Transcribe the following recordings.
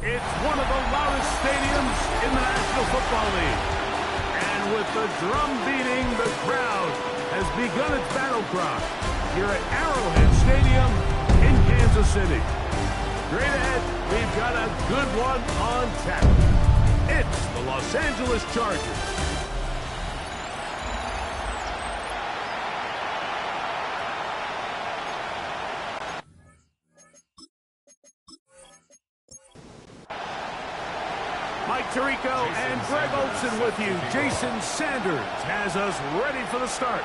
It's one of the loudest stadiums in the National Football League. And with the drum beating, the crowd has begun its battle cry here at Arrowhead Stadium in Kansas City. Straight ahead, we've got a good one on tap. It's the Los Angeles Chargers. Mike Tirico and Greg Olson with you. Jason Sanders has us ready for the start.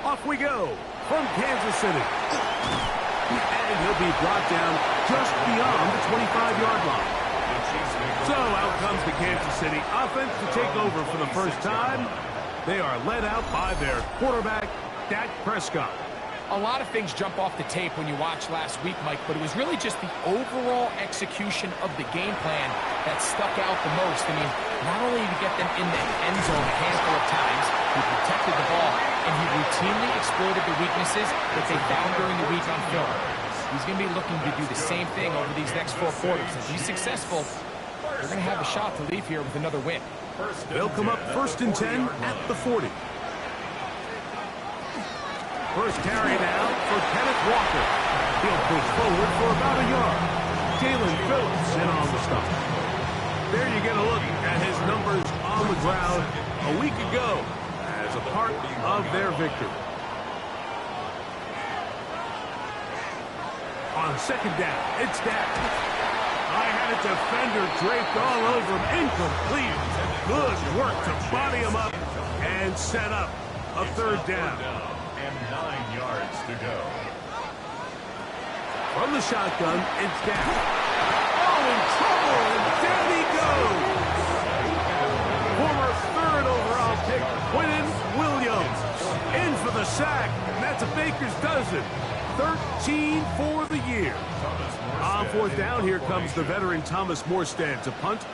Off we go from Kansas City. And he'll be brought down just beyond the 25-yard line. So out comes the Kansas City offense to take over for the first time. They are led out by their quarterback, Dak Prescott. A lot of things jump off the tape when you watch last week, Mike, but it was really just the overall execution of the game plan that stuck out the most. I mean, not only did he get them in the end zone a handful of times, he protected the ball, and he routinely exploited the weaknesses that they found during the week on film. He's going to be looking to do the same thing over these next 4 quarters. If he's successful, they're going to have a shot to leave here with another win. They'll come up 1st and 10 at the 40. First carry now for Kenneth Walker. He'll push forward for about a yard. Jalen Phillips in on the stop. There you get a look at his numbers on the ground a week ago as a part of their victory. On second down, it's Dak. I had a defender draped all over him. Incomplete. Good work to body him up and set up a 3rd down. And 9 yards to go. From the shotgun, it's Dak. Oh, in trouble, and down he goes. Former 3rd overall pick, Quinnen Williams, in for the sack, and that's a baker's dozen. 13 for the year. On 4th down, here comes the veteran Thomas Morstead to punt.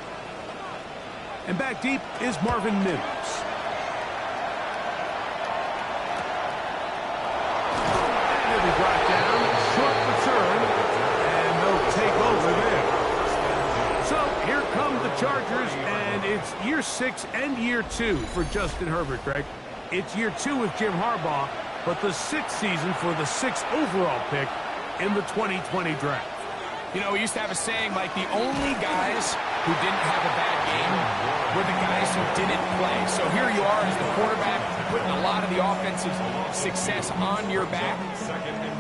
And back deep is Marvin Mims. Brought down, short return, and they'll take over there. So here come the Chargers, and it's year 6 and year 2 for Justin Herbert, Greg. It's year 2 with Jim Harbaugh, but the 6th season for the 6th overall pick in the 2020 draft. You know, we used to have a saying, Mike, the only guys who didn't have a bad game were the guys who didn't play. So here you are as the quarterback, putting a lot of the offensive success on your back,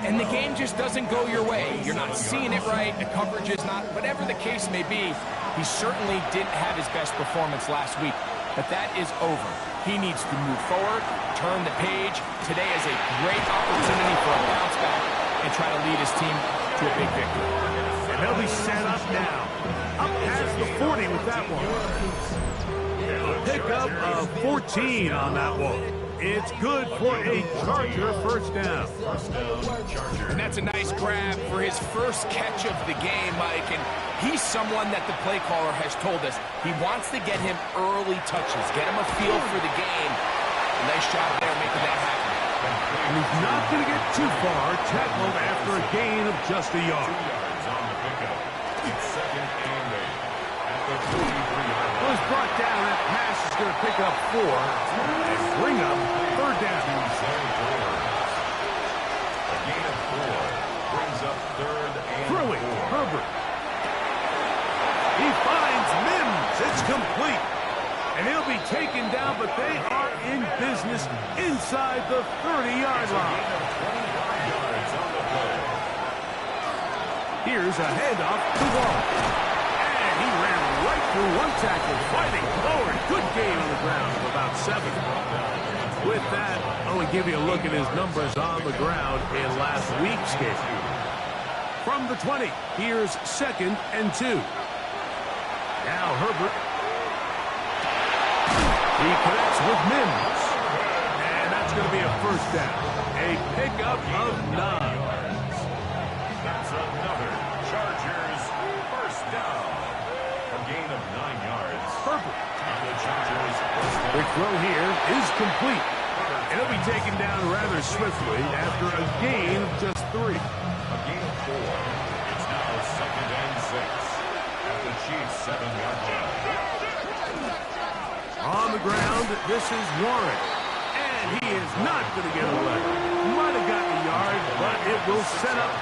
and the game just doesn't go your way. You're not seeing it right, the coverage is not, whatever the case may be, he certainly didn't have his best performance last week, but that is over. He needs to move forward, turn the page. Today is a great opportunity for a bounce back and try to lead his team to a big victory. And they'll be set up now. Up past the 40 with that one. A pickup of 14 on that one. It's good for a Charger 1st down. And that's a nice grab for his first catch of the game, Mike. And he's someone that the play caller has told us he wants to get him early touches, get him a feel for the game. A nice job there making that happen. And he's not going to get too far, tackled after a gain of just a yard. 2 yards on the pickup. It's 2nd and 8 at the 43-yard line. Was brought down. That pass is going to pick up 4 and bring up 3rd down. A gain of 4 brings up 3rd and 4. Throwing Herbert. He finds Mims. It's complete. And he'll be taken down, but they are in business inside the 30-yard line. Here's a handoff to Wall. And he ran right through one tackle, fighting forward. Good gain on the ground of about 7. With that, I want to give you a look at his numbers on the ground in last week's game. From the 20, here's 2nd and 2. Now Herbert. He connects with Mims. that's going to be a first down. A pickup of 9. That's another Chargers first down. A gain of 9 yards. Herbert. And the Chargers first down. The throw here is complete. And it'll be taken down rather swiftly after a gain of just 3. A gain of 4. It's now 2nd and 6 at the Chiefs' 7-yard line. On the ground, this is Warren. And he is not going to get away. Might have gotten a yard, but it will set up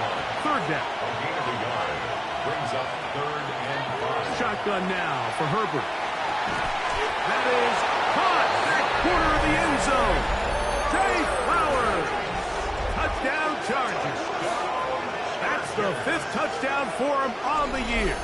3rd down. A gain of a yard brings up 3rd and 5. Shotgun now for Herbert. That is caught back corner of the end zone. Jay Flowers. Touchdown Chargers. That's the 5th touchdown for him on the year.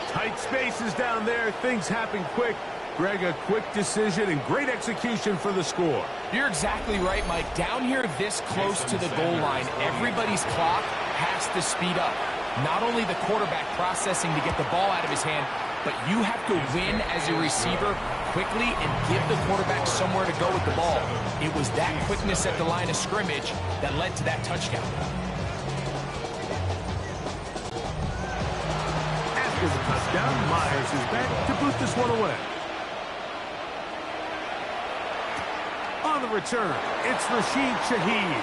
Tight spaces down there. Things happen quick. Greg, a quick decision and great execution for the score. You're exactly right, Mike. Down here this close to the goal line, everybody's clock has to speed up. Not only the quarterback processing to get the ball out of his hand, but you have to win as a receiver quickly and give the quarterback somewhere to go with the ball. It was that quickness at the line of scrimmage that led to that touchdown. After the touchdown, Myers is back to boot this one away. On the return, it's Rashid Shaheed.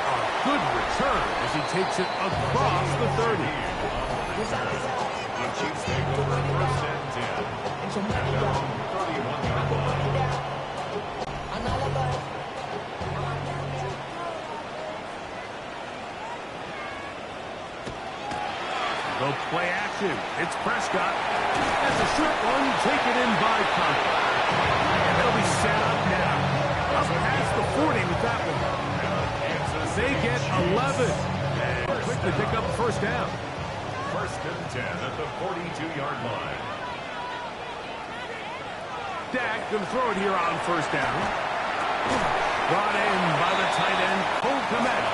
A good return as he takes it across the 30. The Chiefs take over 1st and 10. At their own 31-yard line. The play action. It's Prescott. That's a short one taken in by Conklin. And they'll be set up now. Up past the 40 with that one. They get 11. And quickly pick up the 1st down. 1st and 10 at the 42-yard line. Dak going to throw it here on 1st down. Brought in by the tight end, Cole Kmet.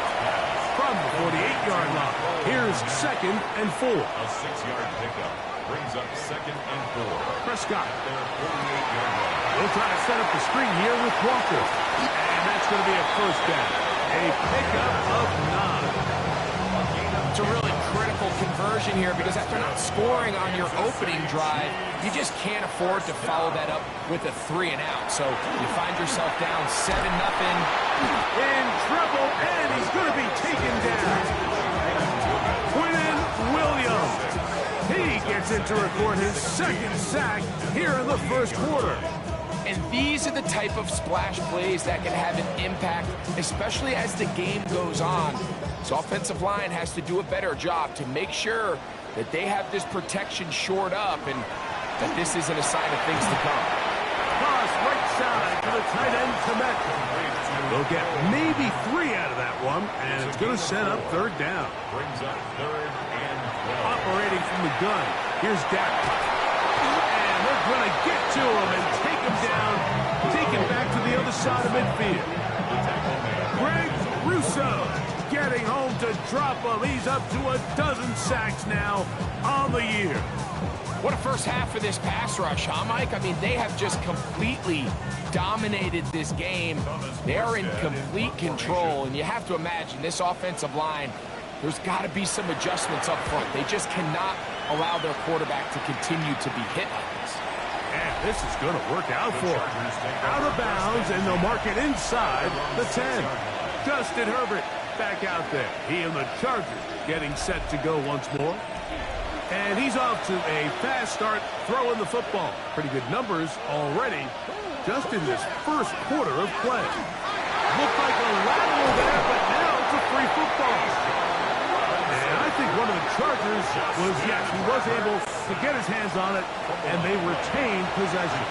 From the 48-yard line. Here's 2nd and 4. A 6-yard pickup brings up 2nd and 4. Prescott. At their 48-yard line. They'll try to set up the screen here with Walker. And that's going to be a 1st down. A pickup of 9. It's a really critical conversion here because after not scoring on your opening drive, you just can't afford to follow that up with a 3 and out. So you find yourself down 7-0. In trouble, and he's going to be taken down. Quinnen Williams. He gets in to record his 2nd sack here in the 1st quarter. And these are the type of splash plays that can have an impact, especially as the game goes on. So offensive line has to do a better job to make sure that they have this protection shored up and that this isn't a sign of things to come. Cross right side to the tight end, Kmet. They'll get maybe 3 out of that one, and it's going to set up 3rd down. Brings up 3rd and 12. Operating from the gun, here's Dak. And they're going to get to him and take him down, take him back to the other side of midfield. Greg Russo getting home to drop him. He's up to a 12 sacks now on the year. What a first half of this pass rush, huh, Mike? I mean, they have just completely dominated this game. They're in complete control, and you have to imagine this offensive line, there's got to be some adjustments up front. They just cannot allow their quarterback to continue to be hit like this. And this is going to work out for him. Out of bounds, and they'll mark it inside the 10. Justin Herbert back out there. He and the Chargers getting set to go once more. And he's off to a fast start throwing the football. Pretty good numbers already just in this 1st quarter of play. Looked like a lateral there, but now it's a free football. And I think one of the Chargers was, yes, he was able to get his hands on it, and they retained possession.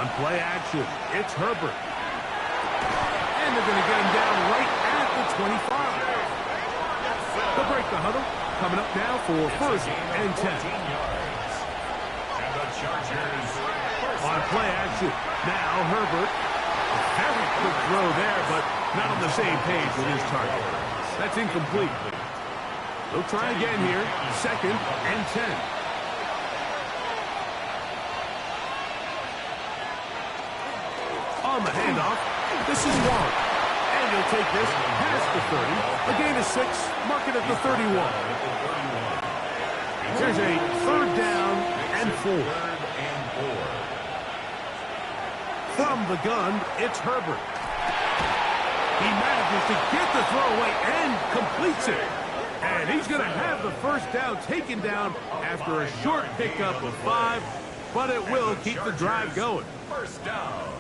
On play action, it's Herbert. And they're going to get him down right at the 25. They'll break the huddle. Coming up now for 1st and 10. And the Chargers On play action, now Herbert. A very quick throw there, but not on the same page with his target. That's incomplete. They'll try again here. 2nd and 10. on the handoff. This is Warren. And he'll take this past the 30. A gain of 6. Mark it at the 31. Here's a 3rd down and 4. From the gun, it's Herbert. He manages to get the throw away and completes it. And he's going to have the 1st down taken down after a short pickup of 5, but it will keep the drive going. 1st down.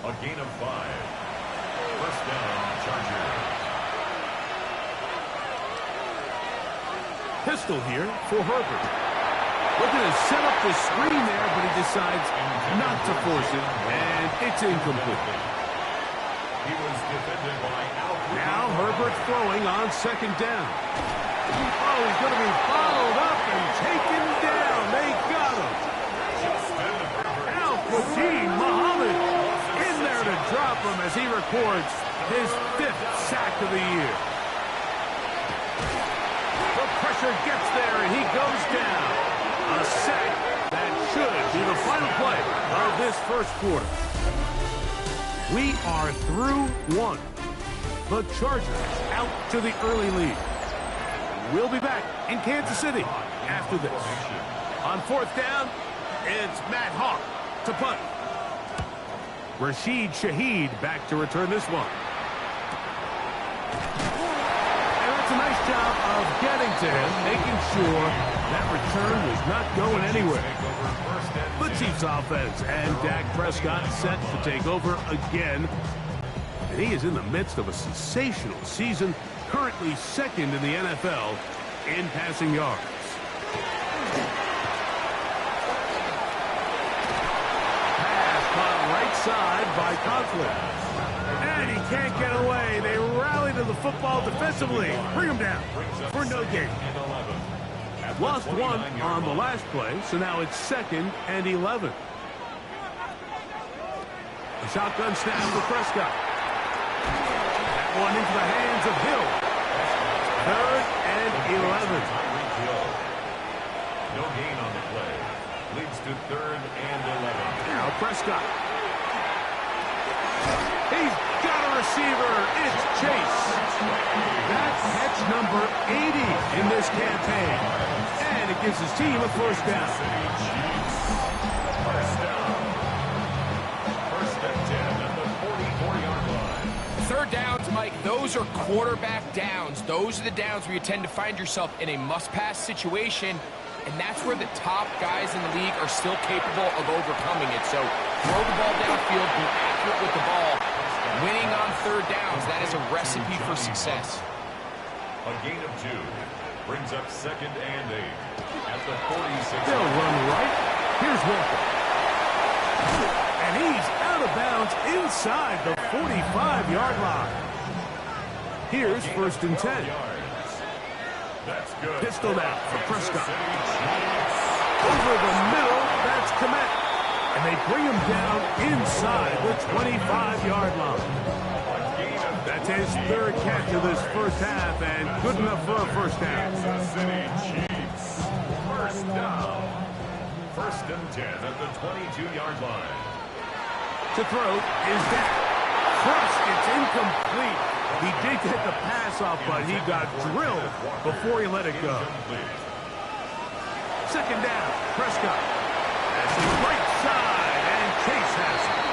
A gain of 5. 1st down, Chargers. Pistol here for Herbert. Looking to set up the screen there, but he decides not to force it, and it's incomplete. He was defended by Alfred. Now Herbert's throwing on 2nd down. Oh, he's going to be followed up and taken down. They got him. Al-Qadim Muhammad in there to drop him as he records his 5th sack of the year. The pressure gets there, and he goes down. A sack that should be the final play of this 1st quarter. We are through 1. The Chargers out to the early lead. We'll be back in Kansas City after this. On 4th down, it's Matt Hawk to punt. Rashid Shaheed back to return this one. And that's a nice job of getting to him, making sure that return was not going anywhere. The Chiefs offense and Dak Prescott set to take over again. And he is in the midst of a sensational season, currently 2nd in the NFL in passing yards. Pass caught right side by Conklin. And he can't get away. They rally to the football defensively. Bring him down for no gain. Lost 1 on the last play, so now it's 2nd and 11. A shotgun snap for Prescott. That one into the hands of Hill. 3rd and 11. No gain on the play. Leads to 3rd and 11. Now Prescott. He's got a receiver. It's Chase. That's catch number 80 in this campaign. And it gives his team a 1st down. 1st down. 1st and 10 at the 44-yard line. 3rd downs, Mike, those are quarterback downs. Those are the downs where you tend to find yourself in a must-pass situation, and that's where the top guys in the league are still capable of overcoming it. So throw the ball downfield, be accurate with the ball. Winning on 3rd downs, that is a recipe for success. A gain of 2 brings up 2nd and 8 at the 46. They'll run right. Here's Walker. And he's out of bounds inside the 45-yard line. Here's 1st and 10. That's good. Pistol out for Prescott. Over the middle, that's Komet. And they bring him down inside the 25-yard line. That's his 3rd catch of this 1st half, and good enough for a 1st down. Kansas City Chiefs. 1st down. 1st and 10 at the 22-yard line. To throw is Dak. Thrust, it's incomplete. He did get the pass off, but he got drilled before he let it go. 2nd down, Prescott. That's the right side, and Chase has it.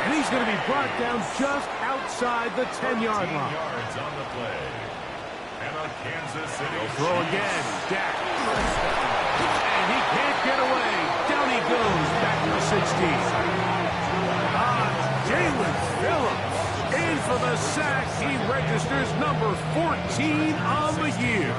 And he's going to be brought down just outside the 10-yard line. Yards on the play. And a Kansas City Throw again, Dak. And he can't get away. Down he goes, back to the 16. Jalen Phillips in for the sack. He registers number 14 on the year.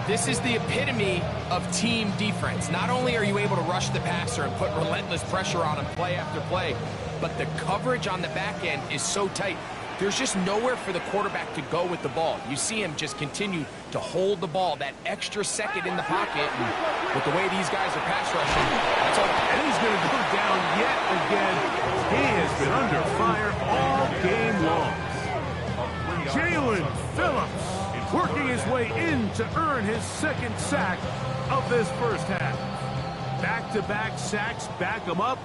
This is the epitome of team defense. Not only are you able to rush the passer and put relentless pressure on him play after play, but the coverage on the back end is so tight. There's just nowhere for the quarterback to go with the ball. You see him just continue to hold the ball that extra second in the pocket. And with the way these guys are pass rushing, that's all. And he's going to go down yet again. He has been under fire all game long. Jalen Phillips working his way in to earn his 2nd sack of this 1st half. Back-to-back sacks back him up.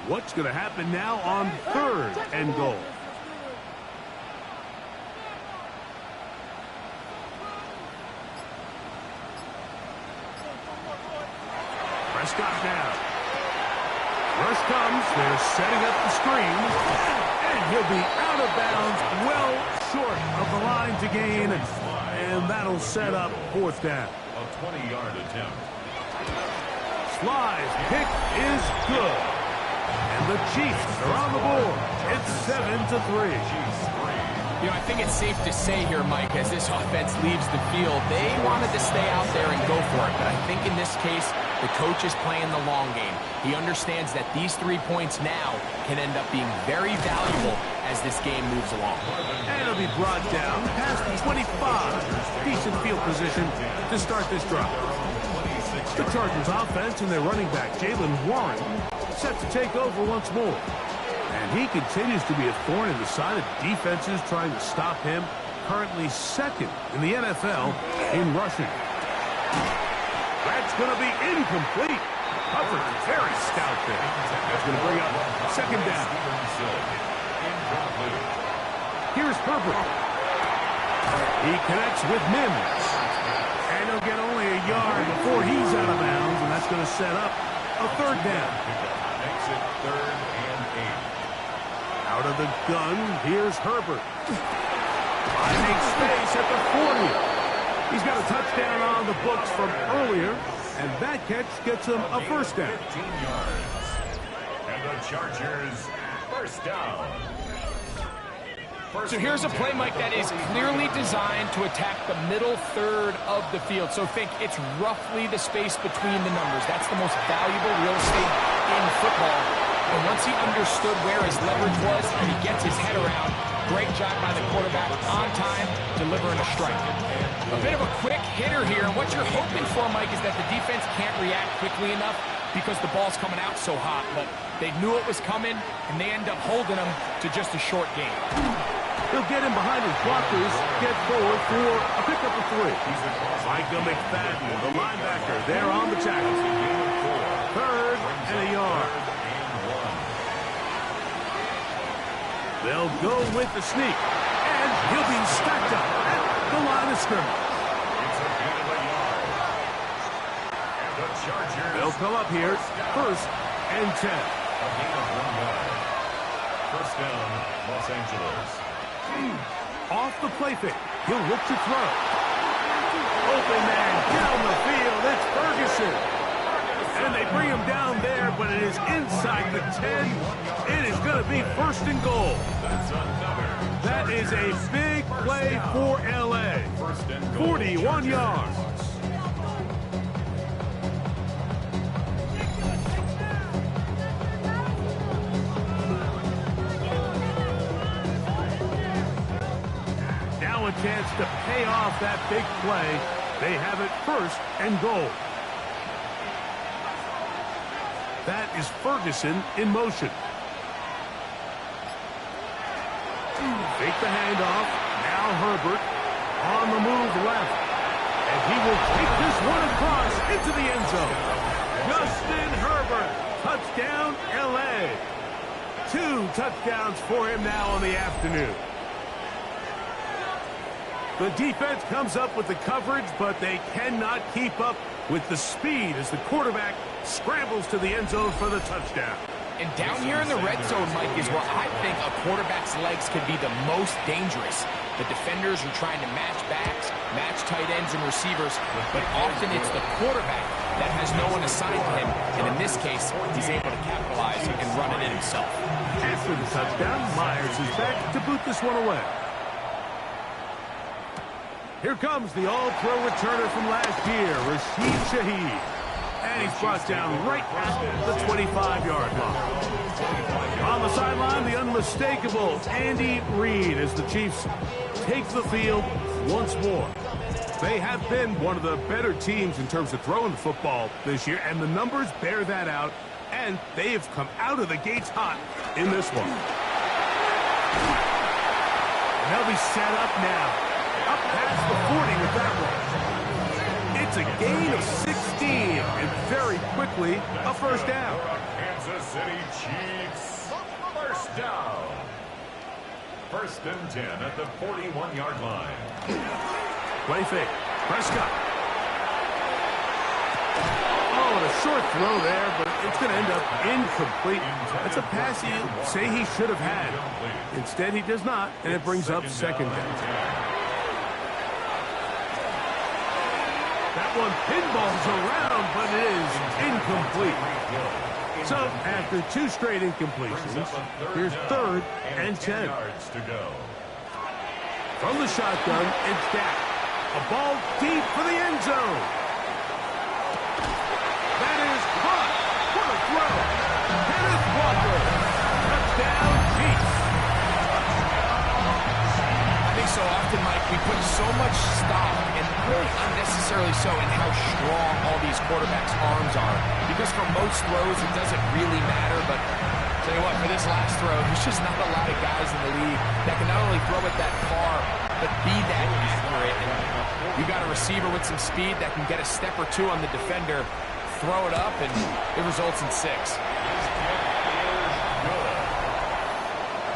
What's going to happen now on 3rd and goal? Prescott now. Rush comes. They're setting up the screen. And he'll be out of bounds, well short of the line to gain. And that'll set up 4th down. A 20-yard attempt. Sly's pick is good. And the Chiefs are on the board. It's 7-3. You know, I think it's safe to say here, Mike, as this offense leaves the field, they wanted to stay out there and go for it. But I think in this case, the coach is playing the long game. He understands that these 3 points now can end up being very valuable as this game moves along. And it'll be brought down past the 25. Decent field position to start this drive. The Chargers offense and their running back, Jalen Warren, set to take over once more. And he continues to be a thorn in the side of defenses trying to stop him. Currently 2nd in the NFL in rushing. That's going to be incomplete. Coverage very stout there. That's going to bring up 2nd down. Here's Herbert. He connects with Mims. And he'll get only a yard before he's out of bounds, and that's going to set up a 3rd down. Makes it 3rd and 8. Out of the gun, here's Herbert. Finding space at the 40. He's got a touchdown on the books from earlier, and that catch gets him a 1st down. 15 yards. And the Chargers, 1st down. So here's a play, Mike, that is clearly designed to attack the middle 3rd of the field. So think it's roughly the space between the numbers. That's the most valuable real estate in football. And once he understood where his leverage was and he gets his head around, great job by the quarterback on time, delivering a strike. A bit of a quick hitter here. And what you're hoping for, Mike, is that the defense can't react quickly enough because the ball's coming out so hot. But they knew it was coming, and they end up holding him to just a short gain. He'll get him behind his blockers, get forward for a pickup of 3. Wk15, the linebacker, there on the tackle. 3rd and a yard. They'll go with the sneak, and he'll be stacked up at the line of scrimmage. They'll come up here, 1st and 10. A gain of 1 yard. 1st down, Los Angeles. Off the play fake. He'll look to throw. Open man down the field. It's Ferguson. And they bring him down there, but it is inside the 10. It is going to be 1st and goal. That is a big play for L.A. 41 yards. A chance to pay off that big play. They have it 1st and goal. That is Ferguson in motion. Fake the handoff. Now Herbert on the move left. And he will take this one across into the end zone. Justin Herbert, touchdown L.A. 2 touchdowns for him now on the afternoon. The defense comes up with the coverage, but they cannot keep up with the speed as the quarterback scrambles to the end zone for the touchdown. And down here in the red zone, Mike, is where I think a quarterback's legs could be the most dangerous. The defenders are trying to match backs, match tight ends and receivers, but often it's the quarterback that has no one assigned to him. And in this case, he's able to capitalize and run it in himself. After the touchdown, Myers is back to boot this one away. Here comes the all-pro returner from last year, Rashid Shaheed. And he's brought down right at the 25-yard line. On the sideline, the unmistakable Andy Reid as the Chiefs take the field once more. They have been one of the better teams in terms of throwing the football this year, and the numbers bear that out, and they have come out of the gates hot in this one. And they'll be set up now. Up past the 40 with that one. It's a gain of 16, and very quickly, a 1st down. Kansas City Chiefs. First down. First and 10 at the 41-yard line. Play fake. Prescott. Oh, and a short throw there, but it's going to end up incomplete. That's a pass you say he should have had. Instead, he does not, and it brings up second down. That one pinballs around, but it is incomplete. So, after two straight incompletions, here's third and 10. From the shotgun, it's Dak. A ball deep for the end zone. That is caught. What a throw. Kenneth Walker. Touchdown, Chiefs. I think so often, Mike, we put so much stock, and really unnecessarily so, in how strong all these quarterbacks' arms are. Because for most throws, it doesn't really matter, but tell you what, for this last throw, there's just not a lot of guys in the league that can not only throw it that far, but be that accurate. And you got a receiver with some speed that can get a step or two on the defender, throw it up, and it results in 6.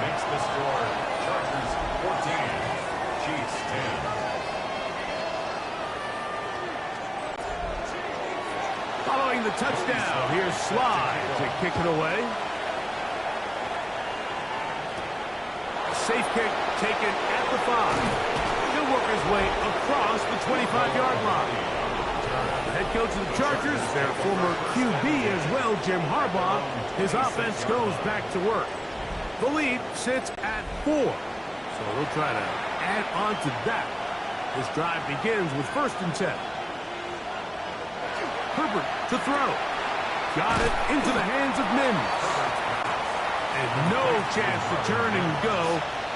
Makes the score Chargers 14, Chiefs 10. Following the touchdown, here's Sly to kick it away. Safe kick taken at the 5. He'll work his way across the 25-yard line. The head coach of the Chargers, their former QB as well, Jim Harbaugh, his offense goes back to work. The lead sits at 4, so they'll try to add on to that. This drive begins with first and 10. Herbert to throw. Got it into the hands of Mims. And no chance to turn and go.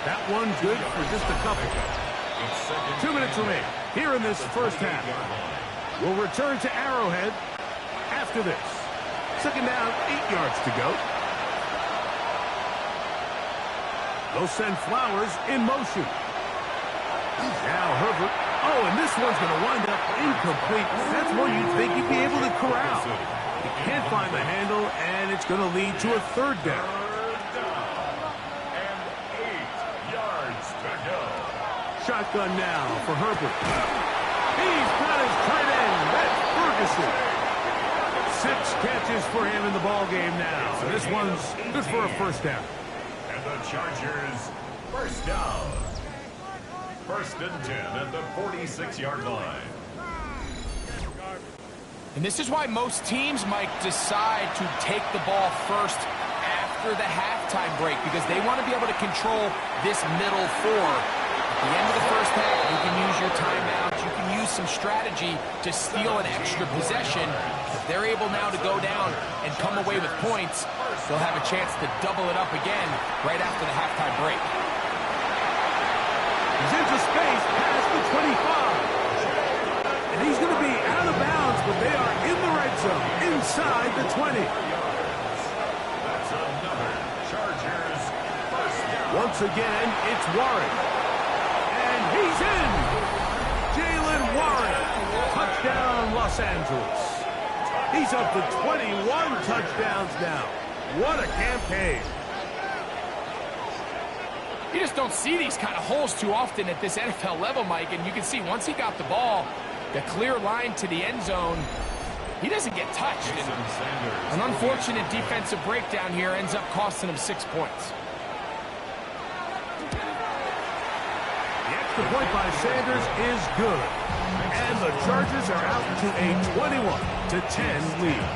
That one good for just a couple. 2 minutes remain here in this first half. We'll return to Arrowhead after this. Second down, 8 yards to go. They'll send Flowers in motion. Now Herbert. Oh, and this one's going to wind up incomplete. That's one you'd think you'd be able to corral. He can't find the handle, and it's going to lead to a third down. And 8 yards to go. Shotgun now for Herbert. He's got his tight end. That's Ferguson. 6 catches for him in the ball game now. So this one's good for a first down. And the Chargers first down. First and 10 at the 46-yard line. And this is why most teams might decide to take the ball first after the halftime break, because they want to be able to control this middle 4. At the end of the first half, you can use your timeouts, you can use some strategy to steal an extra possession. If they're able now to go down and come away with points, they'll have a chance to double it up again right after the halftime break. He's into space past the 25. And he's going to be out of bounds, but they are in the red zone, inside the 20. That's another Chargers first down. Once again, it's Warren. And he's in. Jalen Warren. Touchdown, Los Angeles. He's up to 21 touchdowns now. What a campaign. You just don't see these kind of holes too often at this NFL level, Mike, and you can see once he got the ball, the clear line to the end zone, he doesn't get touched. And an unfortunate defensive breakdown here ends up costing him 6 points. The extra point by Sanders is good. And the Chargers are out to a 21-10 lead.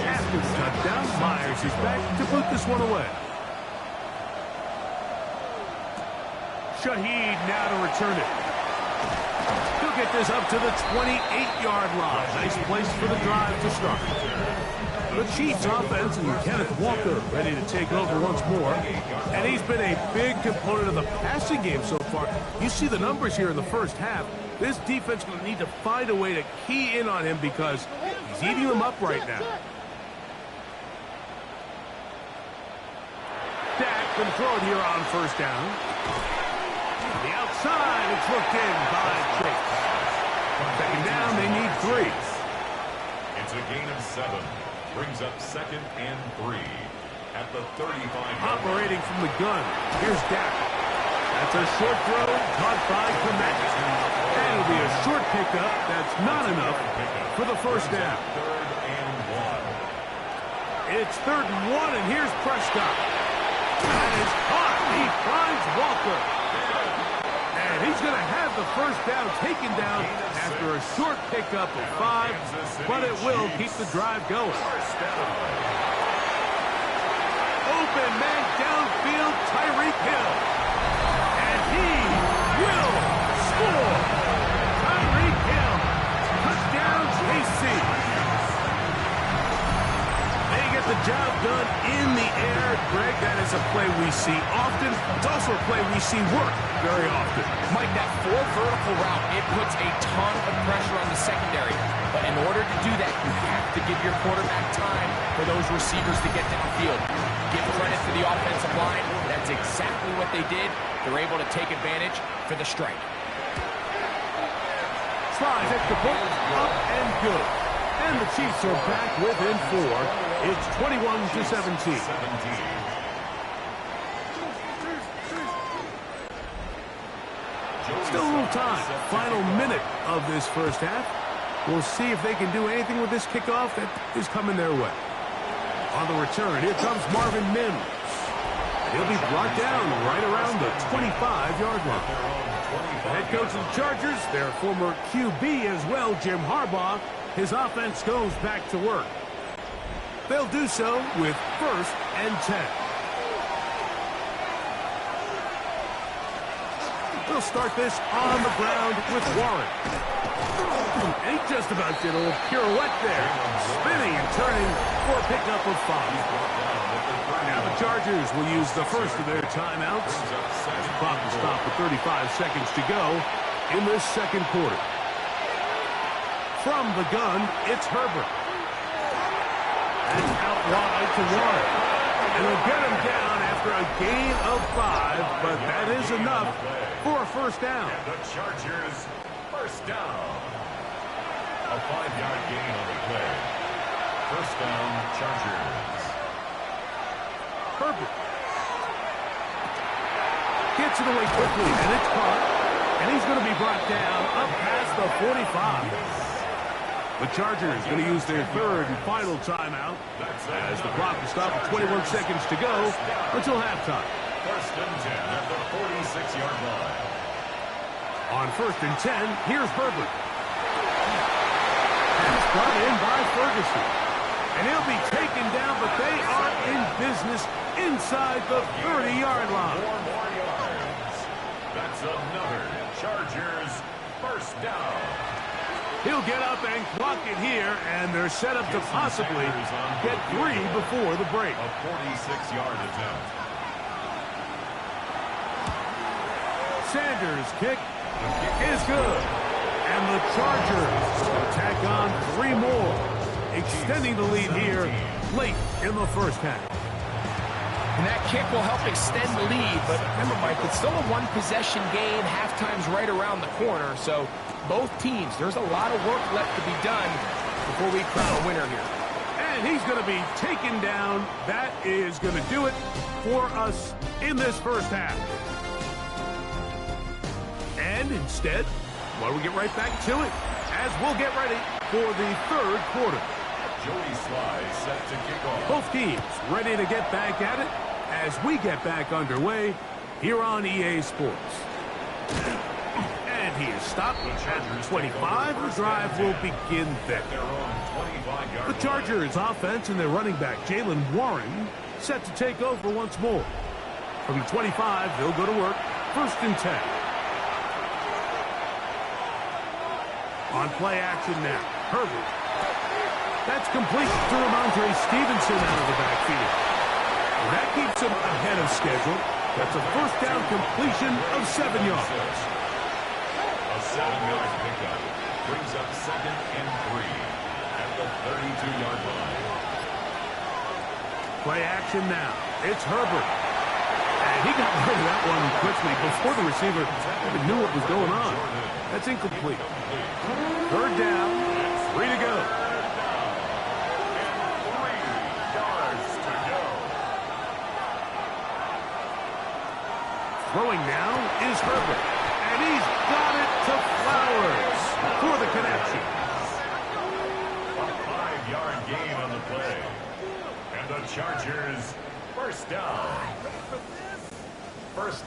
After the touchdown, Myers is back to put this one away. Shaheed now to return it. He'll get this up to the 28-yard line. Nice place for the drive to start. The Chiefs offense and Kenneth Walker ready to take over once more. And he's been a big component of the passing game so far. You see the numbers here in the first half. This defense will need to find a way to key in on him because he's eating them up right now. Dak can throw it here on first down. The outside, it's looked in by Chase. Second down, they need 3. It's a gain of 7. Brings up 2nd and 3 at the 35. Operating from the gun. Here's Dak. That's a short throw, caught by Clement. That'll be a short pickup. That's not enough for the first down. 3rd and 1. It's 3rd and 1, and here's Prescott. That is caught. He finds Walker. And he's going to have the first down taken down after a short pickup of 5, but it will keep the drive going. Open man downfield, Tyreek Hill. And he will score. Tyreek Hill. Touchdown, KC. They get the job done in the air. Greg, that is a play we see often. It's also a play we see work very often. Mike, that 4 vertical route, it puts a ton of pressure on the secondary. But in order to do that, you have to give your quarterback time for those receivers to get downfield. Give credit to the offensive line. That's exactly what they did. They're able to take advantage for the strike. Slides at the book, up and good. And the Chiefs are back within 4. It's 21-17. Still a little time. Final minute of this first half. We'll see if they can do anything with this kickoff that is coming their way. On the return, here comes Marvin Mims. He'll be brought down right around the 25-yard line. The head coach of the Chargers, their former QB as well, Jim Harbaugh, his offense goes back to work. They'll do so with 1st and 10. They'll start this on the ground with Warren. And he just about did a little pirouette there, spinning and turning for a pickup of 5. Now the Chargers will use the first of their timeouts. The clock will stop with 35 seconds to go in this second quarter. From the gun, it's Herbert. And out wide to Warren. And they'll get him down after a gain of 5, but that is enough for a first down. And the Chargers, first down. A 5-yard gain on the play. First down, Chargers. Herbert gets it away quickly, and it's caught. And he's going to be brought down up past the 45. The Chargers going to use their 3rd and final timeout as the clock will stop with 21 seconds to go until halftime. First and 10 at the 46-yard line. On 1st and 10, here's Herbert. Pass brought in by Ferguson. And he'll be taken down, but they are in business inside the 30-yard line. 4 more yards. That's another Chargers first down. He'll get up and clock it here, and they're set up to possibly get 3 before the break. A 46-yard attempt. Sanders' kick is good. And the Chargers tack on 3 more, extending the lead here late in the first half. And that kick will help extend the lead, but remember, Mike, it's still a 1-possession game. Halftime's right around the corner, so both teams, there's a lot of work left to be done before we crown a winner here. And he's going to be taken down. That is going to do it for us in this first half. And instead, why don't we get right back to it as we'll get ready for the 3rd quarter. Jody Sly set to kick off. Both teams ready to get back at it as we get back underway here on EA Sports. And he is stopped at 25. The drive will begin there. The Chargers offense and their running back, Jaylen Warren, set to take over once more. From the 25, they'll go to work. 1st and 10. On play action now, Herbert. That's complete to Ramondre Stevenson out of the backfield. And that keeps him ahead of schedule. That's a first down completion of 7 yards. A 7-yard pickup brings up 2nd and 3 at the 32-yard line. Play action now. It's Herbert. And And he got rid of that one quickly before the receiver even knew what was going on. That's incomplete. Third down, 3 to go. Throwing now is Herbert. And he's got it to Flowers for the connection. A 5-yard gain on the play. And the Chargers first down.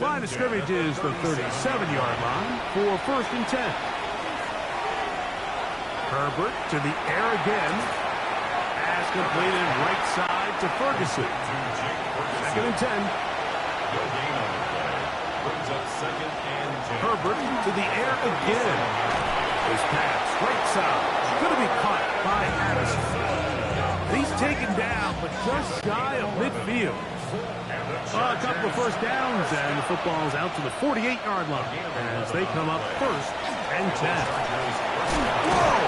Line of scrimmage is the 37-yard line for 1st and 10. Herbert to the air again. Pass completed right side to Ferguson. 2nd and 10. Good gain on the play. Brings up 2nd and 10. Herbert to the air again. His pass right side. Going to be caught by Addison. He's taken down, but just shy of midfield. A couple of first downs, and the football's out to the 48-yard line as they come up 1st and 10. Whoa!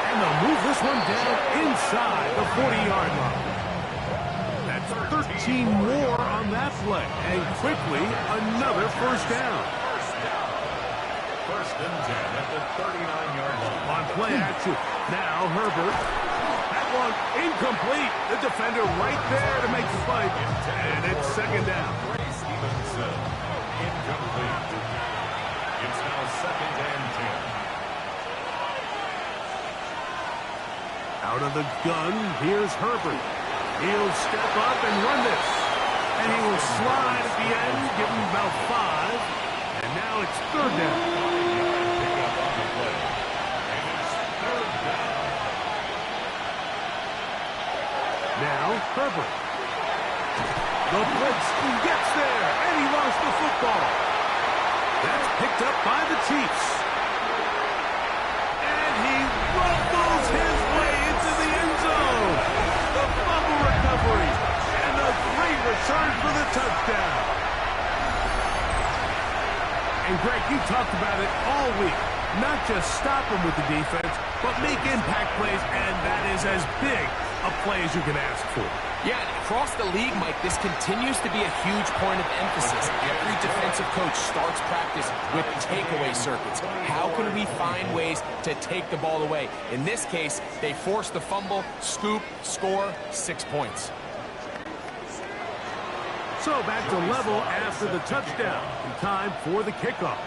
And they'll move this one down inside the 40-yard line. That's 13 more on that play, and quickly another first down. 1st and 10 at the 39-yard line. On play action, now Herbert. That one incomplete. The defender right there to make the play, and it's 2nd down. Stevenson, incomplete. It's now 2nd and 10. Out of the gun, here's Herbert. He'll step up and run this. And he will slide at the end, give him about 5. And now it's 3rd down. Pick up on the play. And it's 3rd down. Now, Herbert. The blitz gets there, and he lost the football. That's picked up by the Chiefs. And he rumbles his way into the end zone. The fumble recovery, and a great return for the touchdown. And Greg, you talked about it all week. Not just stop him with the defense, but make impact plays, and that is as big a play as you can ask for. Yeah, and across the league, Mike, this continues to be a huge point of emphasis. Every defensive coach starts practice with takeaway circuits. How can we find ways to take the ball away? In this case, they force the fumble, scoop, score, 6 points. So back to level after the touchdown. In time for the kickoff.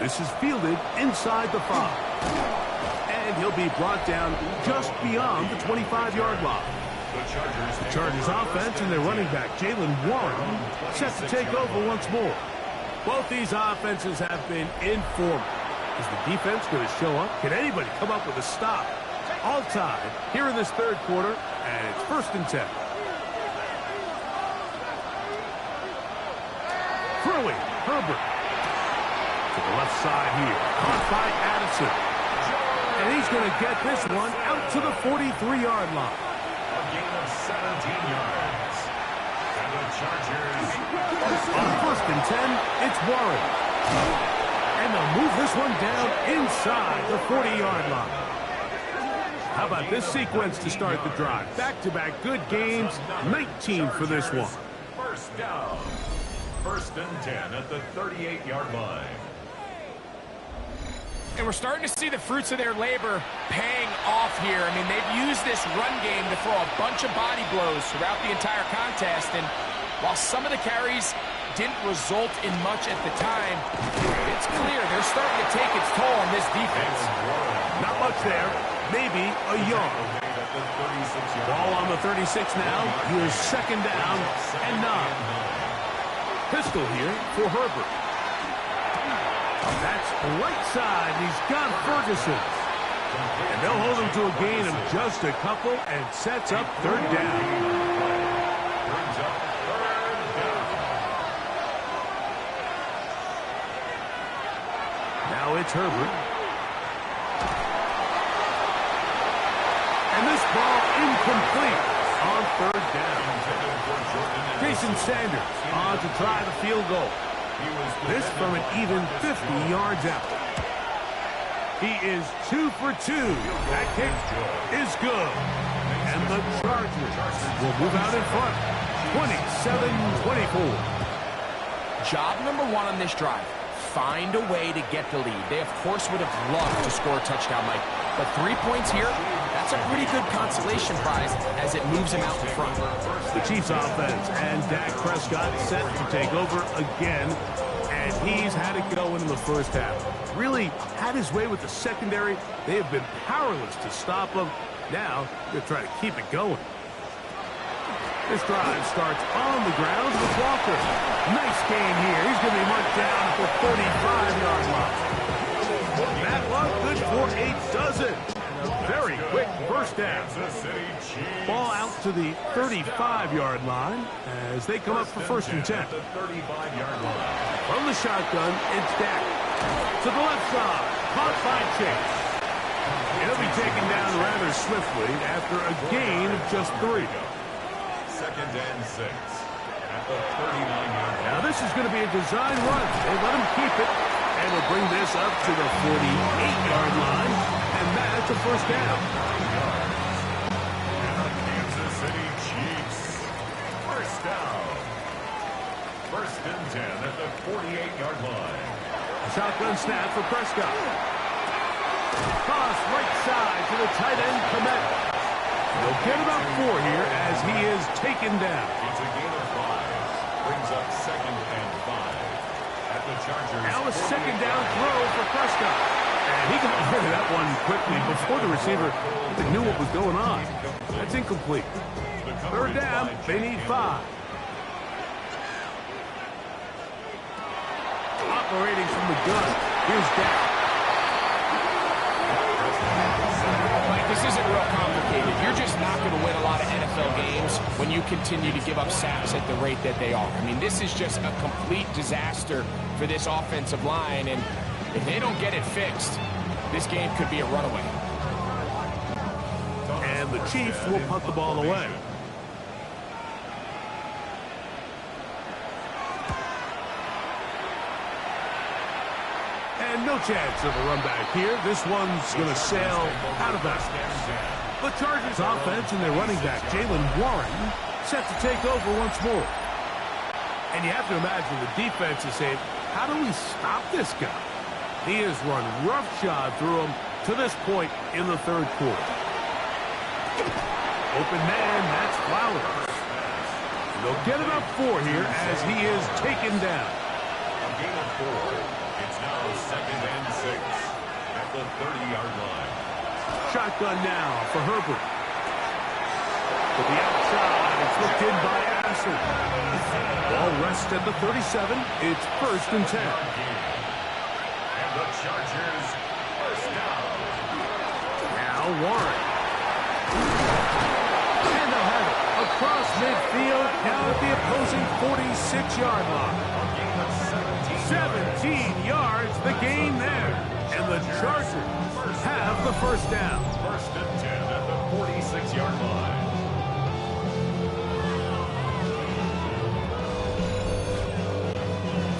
This is fielded inside the 5. And he'll be brought down just beyond the 25-yard line. The Chargers offense and their running back, Jalen Warren, set to take over once more. Both these offenses have been informal. Is the defense going to show up? Can anybody come up with a stop? All tied here in this 3rd quarter, and it's 1st and 10. Throwing, Herbert. To the left side here. Caught by Addison. And he's going to get this one out to the 43-yard line. A gain of 17 yards. And the Chargers. On 1st and 10, it's Warren. And they'll move this one down inside the 40-yard line. How about this sequence to start the drive? Back-to-back good games, 19 for this one. First down. 1st and 10 at the 38-yard line. And we're starting to see the fruits of their labor paying off here. I mean, they've used this run game to throw a bunch of body blows throughout the entire contest. And while some of the carries didn't result in much at the time, it's clear they're starting to take its toll on this defense. Not much there. Maybe a yard. Ball on the 36 now. Here's 2nd down and 9. Pistol here for Herbert. That's right side. He's got Ferguson. And they'll hold him to a gain of just a couple and sets up 3rd down. Now it's Herbert. And this ball incomplete on 3rd down. Jason Sanders on to try the field goal. This from an even 50 yards out. He is 2 for 2. That kick is good. And the Chargers will move out in front. 27-24. Job number one on this drive, find a way to get the lead. They, of course, would have loved to score a touchdown, Mike. But 3 points here, that's a pretty good consolation prize as it moves him out in front. The Chiefs offense and Dak Prescott set to take over again. And he's had it going in the first half. Really had his way with the secondary. They have been powerless to stop him. Now, they're trying to keep it going. This drive starts on the ground with Walker. Nice gain here. He's going to be marked down at the 35-yard line. That one good for a dozen. Very quick first down. Ball out to the 35-yard line as they come up for 1st and 10. From the shotgun, it's Dak. To the left side, caught by Chase. He'll be taken down rather swiftly after a gain of just 3. 2nd and 6 at the 39-yard line. Now this is going to be a design run. They let him keep it, and will bring this up to the 48-yard line, and that's a 1st down. And the Kansas City Chiefs. 1st down. 1st and 10 at the 48-yard line. Shotgun snap for Prescott. Cross right side to the tight end, Komet. They'll get about 4 here as he is taken down. It's a gain of 5. Brings up 2nd and 5 at the Chargers. Now a 2nd down throw for Prescott. And he got rid of that one quickly before the receiver even knew what was going on. That's incomplete. 3rd down, they need 5. Operating from the gun, here's Dak. Mike, this isn't real complicated. You're just not going to win a lot of NFL games when you continue to give up sacks at the rate that they are. I mean, this is just a complete disaster for this offensive line, and if they don't get it fixed, this game could be a runaway. And the Chiefs will punt the ball away. And no chance of a run back here. This one's going to sail out of bounds. The Chargers offense and their running back, Jaylen Warren, set to take over once more. And you have to imagine the defense is saying, how do we stop this guy? He has run roughshod through him to this point in the 3rd quarter. Open man, that's Flowers. They'll get about 4 here as he is taken down. A gain of 4. It's now 2nd and 6 at the 30-yard line. Shotgun now for Herbert. To the outside, it's looked in by Addison. Ball rests at the 37. It's 1st and 10. And the Chargers 1st down. Now Warren. And they'll have it across midfield, down at the opposing 46-yard line. 17 yards, the gain there. And the Chargers have the 1st down. 1st and 10 at the 46-yard line.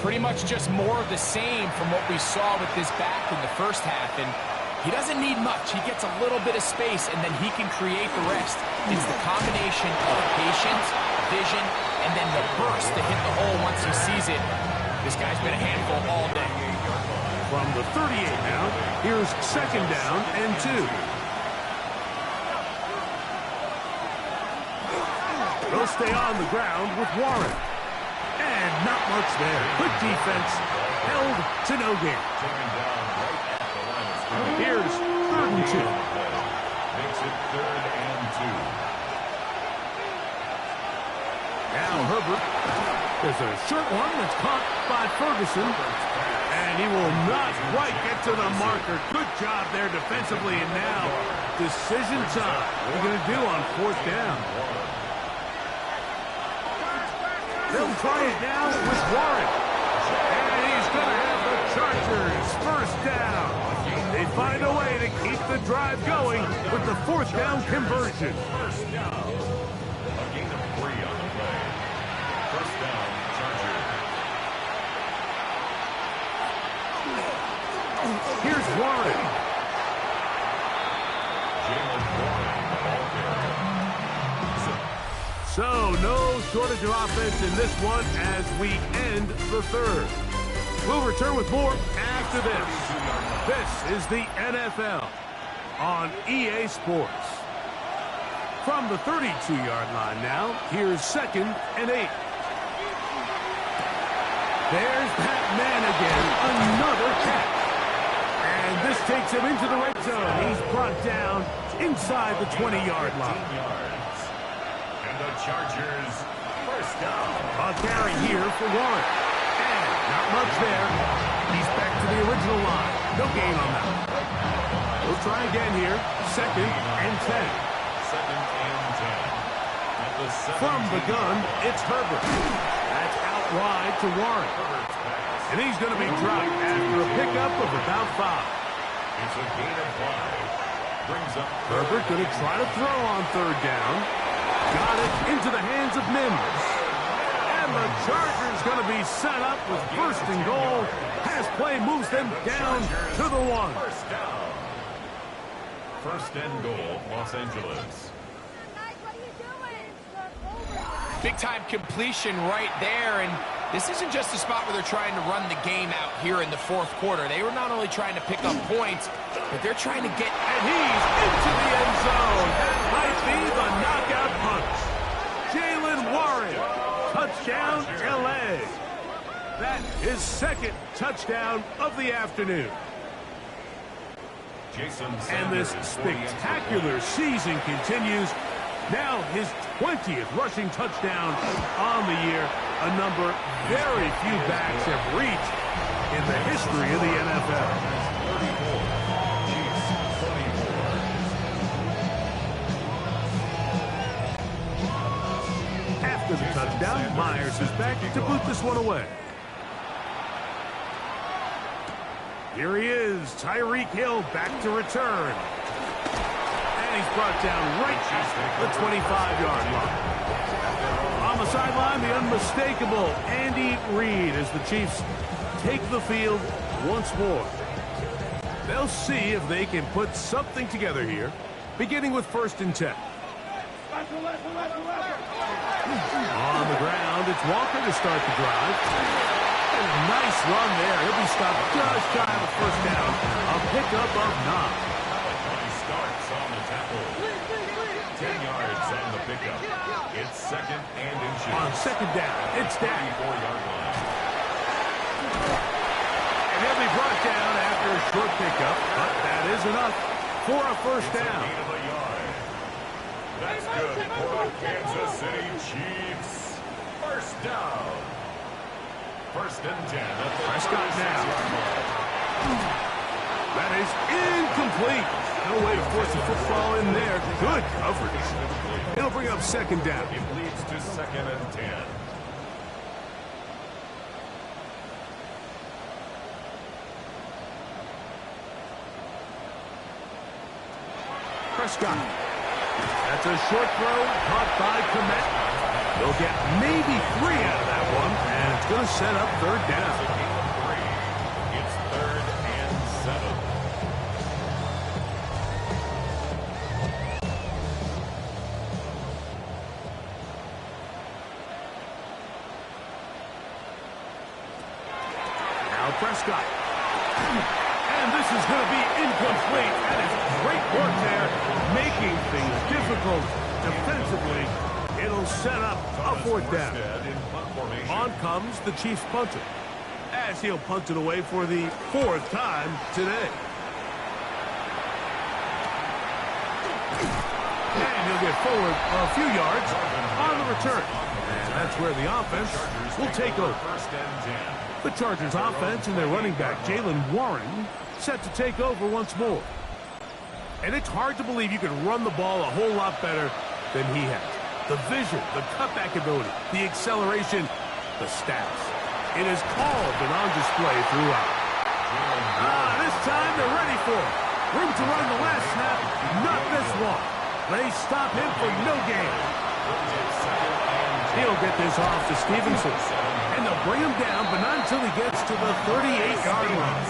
Pretty much just more of the same from what we saw with this back in the first half. And he doesn't need much. He gets a little bit of space, and then he can create the rest. It's the combination of patience, vision, and then the burst to hit the hole once he sees it. This guy's been a handful all day. From the 38 now, here's 2nd down and 2. They'll stay on the ground with Warren. And not much there. Good defense. Held to no gain. Here's 3rd and 2. Makes it 3rd and 2. Now Herbert. There's a short one that's caught by Ferguson. And he will not quite get to the marker. Good job there defensively. And now decision time. What are you going to do on 4th down? They'll try it now with Warren. And he's going to have the Chargers 1st down. They find a way to keep the drive going with the 4th down conversion. 1st down. A gain of 3 on the play. 1st down, Chargers. Here's Warren. Jaylen Warren, the ball carrier. So no No shortage of offense in this one as we end the third. We'll return with more after this. This is the NFL on EA Sports. From the 32-yard line now, here's 2nd and 8. There's that man again, another catch. And this takes him into the red zone. He's brought down inside the 20-yard line. And the Chargers, first down. A carry here for Warren. And not much there. He's back to the original line. No gain on that. We'll try again here. 2nd and 10. 2nd and 10. At the From the gun, it's Herbert. That's out wide to Warren. And he's going to be dropped after a pickup of about 5. It's a gain of 5. Brings up Herbert going to try to throw on 3rd down. Got it into the hands of Mims. And the Chargers going to be set up with 1st and goal. Pass play moves them down to the 1. First down. 1st and goal, Los Angeles. Big-time completion right there, and this isn't just a spot where they're trying to run the game out here in the 4th quarter. They were not only trying to pick up points, but they're trying to get... And he's into the end zone. That might be the knockout punch. Jaylen Warren, touchdown L.A. That is 2nd touchdown of the afternoon. And this spectacular season continues. Now his 20th rushing touchdown on the year, a number very few backs have reached in the history of the NFL. 34. After the touchdown, Myers is back to boot this one away. Here he is, Tyreek Hill back to return. And he's brought down right at the 25-yard line. On the sideline, the unmistakable Andy Reid as the Chiefs take the field once more. They'll see if they can put something together here, beginning with 1st and 10. On the ground, it's Walker to start the drive. And a nice run there. He'll be stopped just shy of a 1st down. A pickup of 9. He starts on the tackle. 10 yards on the pickup. It's 2nd and inches. On 2nd down, it's down. 34-yard line. And he'll be brought down after a short pickup, but that is enough for a 1st down. Gain of a yard. That's good for the Kansas City Chiefs. 1st down. 1st and 10 at the Prescott now. That is incomplete. No way to force the football in there. Good coverage. It'll bring up 2nd down. It leads to 2nd and 10. Prescott. That's a short throw caught by Komet. They'll get maybe 3 out of that one, and it's going to set up 3rd down. It's 3rd and 7. Now Prescott. And this is going to be incomplete. That is great work there, making things difficult defensively. It'll set up a 4th down. On comes the Chiefs punter, as he'll punt it away for the 4th time today. And he'll get forward a few yards on the return. And that's where the offense will take over. The Chargers offense and their running back, Jaylen Warren, set to take over once more. And it's hard to believe you can run the ball a whole lot better than he has. The vision, the cutback ability, the acceleration, the stats. It has all been on display throughout. This time they're ready for it. Room to run the last snap, not this one. They stop him for no gain. He'll get this off to Stevenson. And they'll bring him down, but not until he gets to the 38-yard line.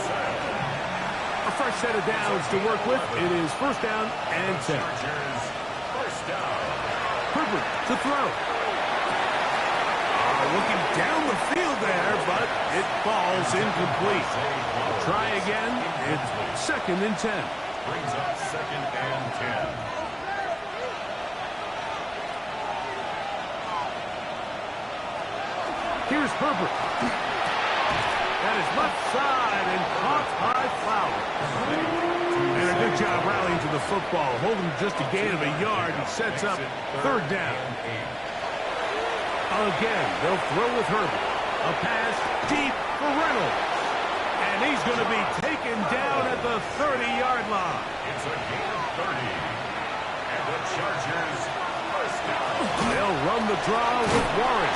A fresh set of downs to work with. It is 1st down and 10. First down. Herbert to throw. field there, but it falls incomplete. Try again. It's 2nd and 10. Brings up 2nd and 10. Here's Herbert. That is left side and caught by Fowler. And a good job rallying to the football, holding just a gain of a yard and sets up 3rd down. Again, they'll throw with Herbert. A pass deep for Reynolds. And he's going to be taken down at the 30-yard line. It's a gain of 30. And the Chargers first down. They'll run the draw with Warren.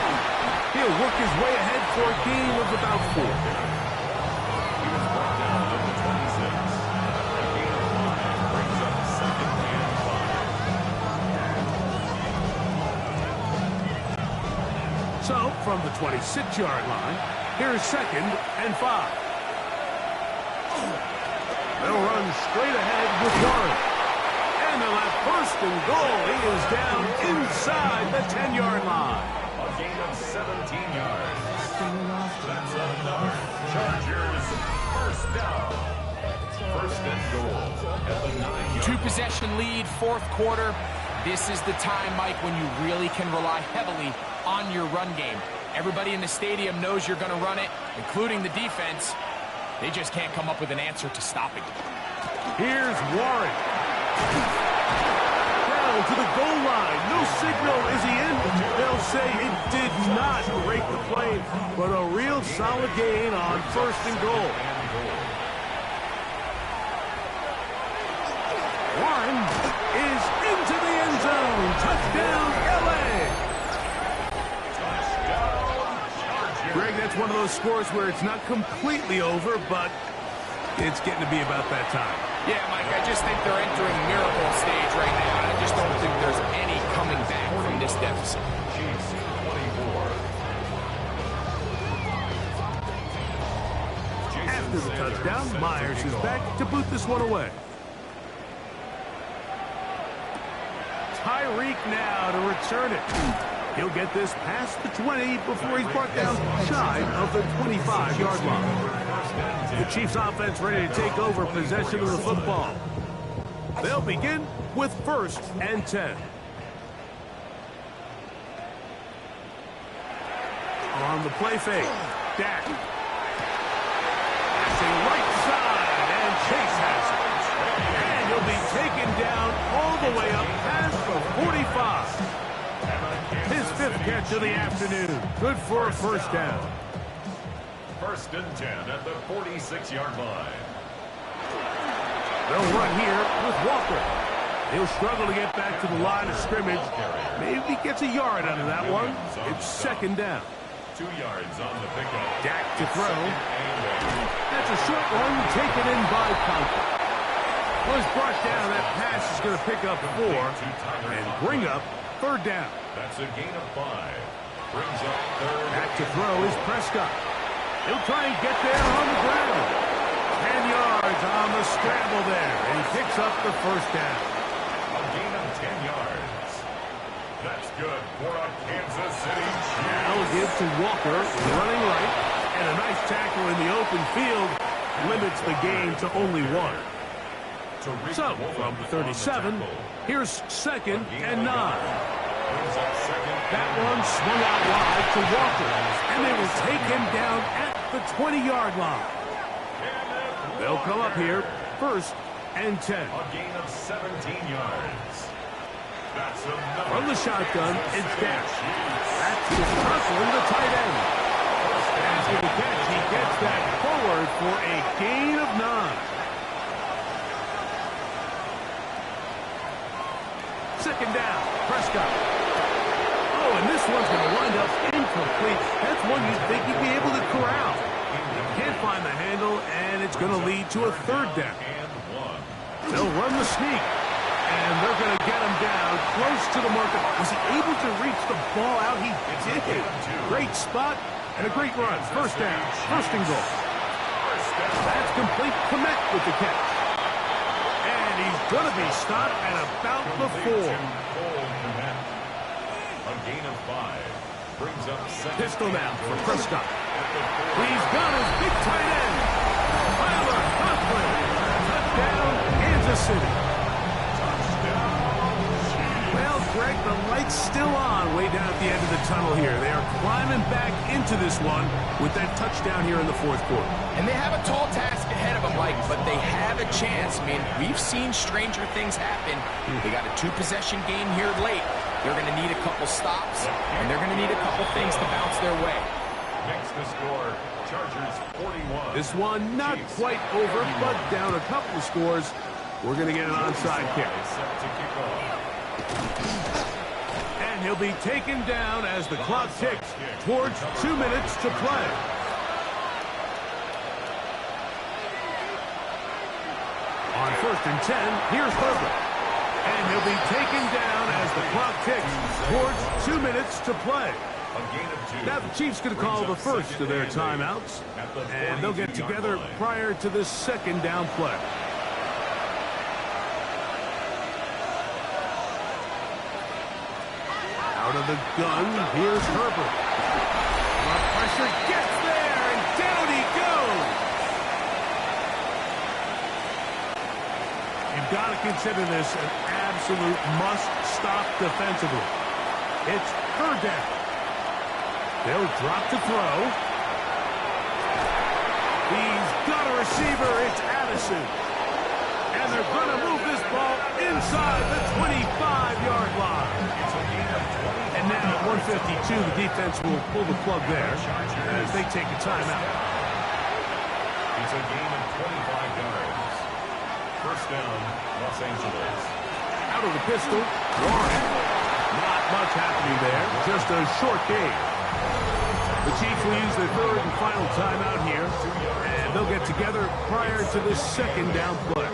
He'll work his way ahead for a gain of about 4. He was brought down at the 26. A gain of 5 brings up 2nd and 5. So, from the 26-yard line, here's 2nd and 5. They'll run straight ahead with Warren. And they'll have 1st and goal. He is down inside the 10-yard line. A gain of 17 yards. That's another Chargers first down. 1st and goal at the 9-yard. 2-possession lead, 4th quarter. This is the time, Mike, when you really can rely heavily on your run game. Everybody in the stadium knows you're going to run it, including the defense. They just can't come up with an answer to stopping it. Here's Warren. Down to the goal line. No signal. Is he in? They'll say it did not break the play, but a real solid gain on 1st and goal. Warren is into the end zone. Touchdown, L.A. Greg, that's one of those scores where it's not completely over, but it's getting to be about that time. Yeah, Mike, I just think they're entering miracle stage right now, and I just don't think there's any coming back from this deficit. Chiefs 24. After the touchdown, Myers is back to boot this one away. Tyreek now to return it. He'll get this past the 20 before he's brought down shy of the 25-yard line. The Chiefs offense ready to take over possession of the football. They'll begin with 1st and 10. On the play fake, Dak. Passing right side, and Chase has it. And he'll be taken down all the way up past the 45. His 5th catch of the afternoon. Good for a 1st down. 1st and 10 at the 46-yard line. They'll run here with Walker. He'll struggle to get back to the line of scrimmage. Maybe he gets a yard out of that one. It's 2nd down. 2 yards on the pickup. Dak to throw. That's a short one taken in by Conklin. Was brought down. That pass is going to pick up 4 and bring up 3rd down. That's a gain of 5. Brings up 3rd. Back to throw is Prescott. He'll try and get there on the ground. 10 yards on the scramble there, and he picks up the 1st down. A gain of 10 yards. That's good for a Kansas City Chiefs. Now give to Walker, running right, and a nice tackle in the open field limits the gain to only 1. So, from the 37, here's 2nd and 9. That one swung out wide to Walker, and they will take him down at the 20-yard line. They'll come up here, 1st and 10. A gain of 17 yards. That's another. From the shotgun, it's Dak. That's Conklin, the tight end. After the catch, he gets that forward for a gain of 9. 2nd down, Prescott. Oh, and this one's going to wind up incomplete. That's one you'd think he'd be able to corral. Can't find the handle, and it's going to lead to a 3rd down. They'll run the sneak, and they're going to get him down close to the marker. Was he able to reach the ball out? He did. Great spot and a great run. 1st down, 1st and goal. That's complete. Komet with the catch. And he's going to be stopped at about the 4. A gain of 5. brings up second. Pistol now for Prescott. He's got his big tight end. Tyler Conklin. Touchdown, Kansas City. Well, Greg, the light's still on way down at the end of the tunnel here. They are climbing back into this one with that touchdown here in the fourth quarter. And they have a tall task ahead of them, Mike, but they have a chance. I mean, we've seen stranger things happen. They got a two-possession game here late. They're going to need a couple stops, and they're going to need a couple things to bounce their way. Next to score, Chargers 41. This one not quite over, but down a couple of scores. We're going to get an onside kick. Set to kick off. And he'll be taken down as the clock ticks towards 2 minutes to play. On 1st and 10, here's Herbert. And he'll be taken down as the clock ticks towards 2 minutes to play. Now the Chiefs going to call the first of their timeouts, and they'll get together prior to this second down play. Out of the gun, here's Herbert. The pressure gets there, and down he goes. You've got to consider this an absolute must-stop defensively. It's 3rd down. They'll drop to throw. He's got a receiver. It's Addison. And they're going to move this ball inside the 25-yard line. And now at 1:52, the defense will pull the plug there as they take a timeout. It's a game of 25 yards. First down, Los Angeles. Out of the pistol, Warren. Not much happening there. Just a short game. The Chiefs will use their 3rd and final timeout here, and they'll get together prior to this second down play.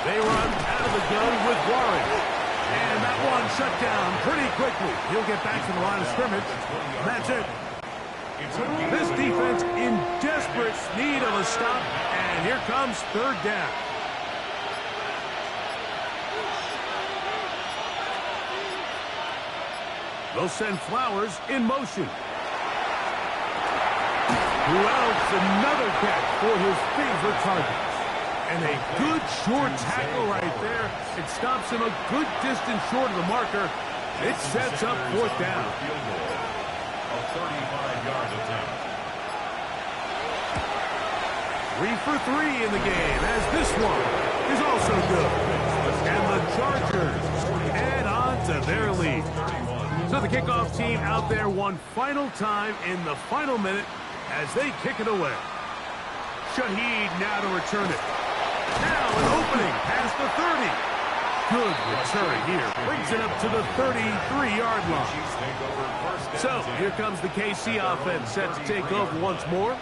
They run out of the gun with Warren. And that one shut down pretty quickly. He'll get back to the line of scrimmage. And that's it. This defense in desperate need of a stop. And here comes 3rd down. They'll send Flowers in motion. Who else? Another catch for his favorite target. And a good short tackle right there. It stops him a good distance short of the marker. It sets up 4th down. A 35-yard attempt. 3 for 3 in the game, as this one is also good. And the Chargers add on to their lead. So the kickoff team out there one final time in the final minute as they kick it away. Shaheed now to return it. Now an opening past the 30. Good return here. Brings it up to the 33-yard line. So here comes the KC offense set to take over once more.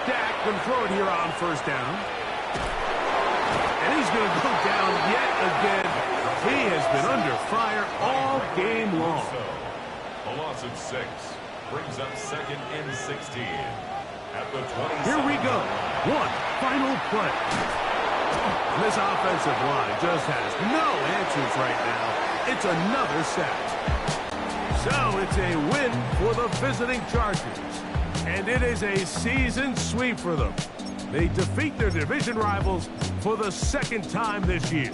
Dak can throw it here on 1st down. And he's going to go down yet again. He has been under fire all game long. A loss of 6 brings up 2nd and 16. At the 20. Here we go. One final play. And this offensive line just has no answers right now. It's another sack. So it's a win for the visiting Chargers. And it is a season sweep for them. They defeat their division rivals for the 2nd time this year.